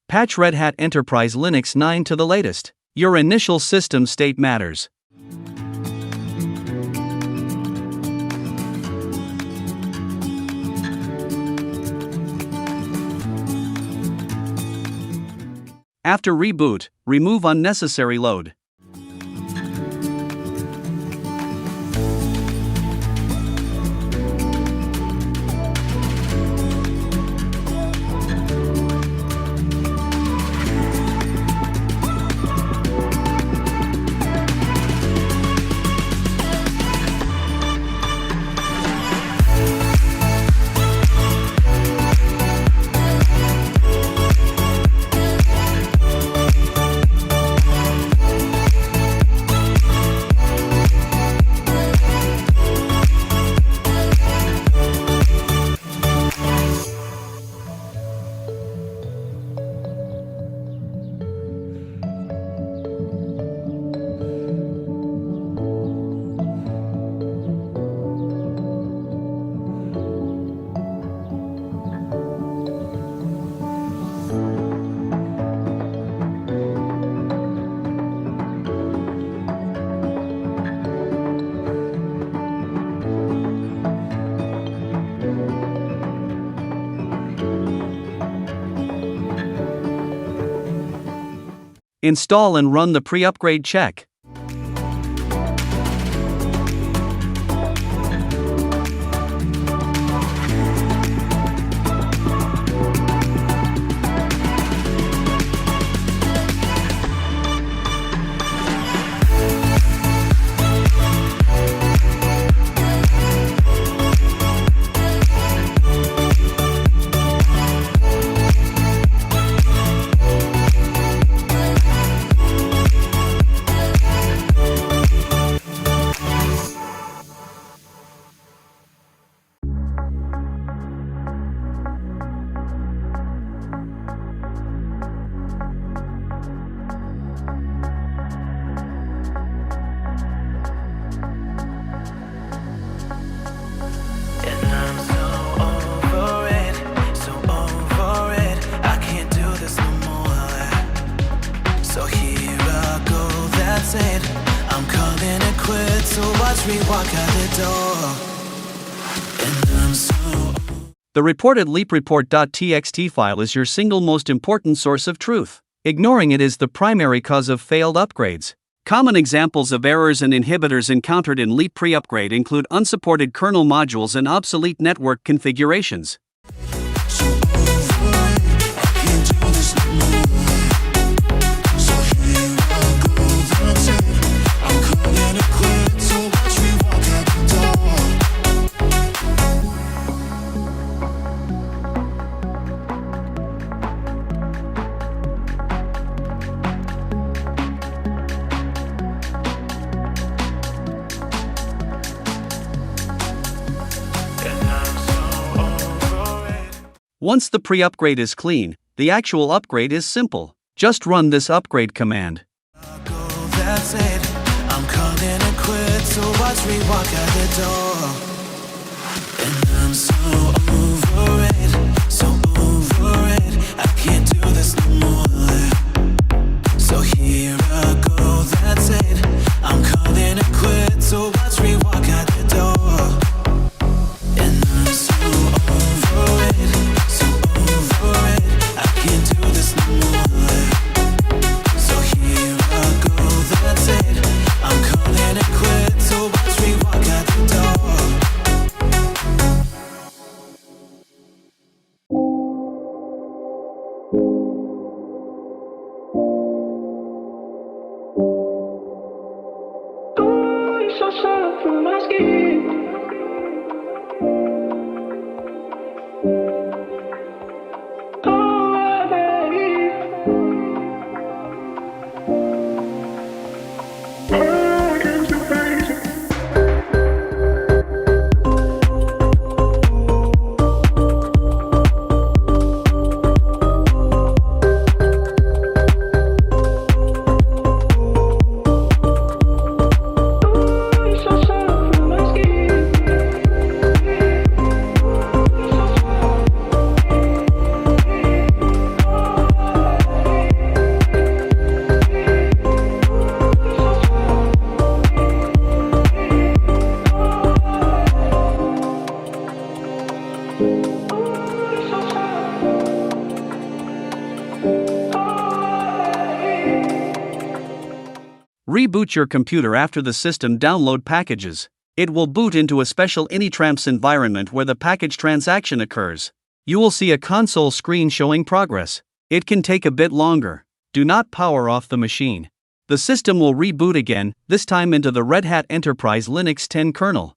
Patch Red Hat Enterprise Linux 9 to the latest. Your initial system state matters. After reboot, remove unnecessary load. Install and run the pre-upgrade check. I'm calling it quits, so watch me walk out the door. And I'm so The reported leapp-report.txt file is your single most important source of truth. Ignoring it is the primary cause of failed upgrades. Common examples of errors and inhibitors encountered in leap pre-upgrade include unsupported kernel modules and obsolete network configurations. Once the pre-upgrade is clean, the actual upgrade is simple. Just run this upgrade command. That's it. I'm calling it quits, so watch me walk out the door. And I'm so over it, so over it. I can't do this no more. So here I go, that's it. I'm calling it quits, so watch me walk out the door. And I'm so over it. reboot your computer after the system download packages. It will boot into a special Initramps environment where the package transaction occurs. You will see a console screen showing progress. It can take a bit longer. Do not power off the machine. The system will reboot again, this time into the Red Hat Enterprise Linux 10 kernel.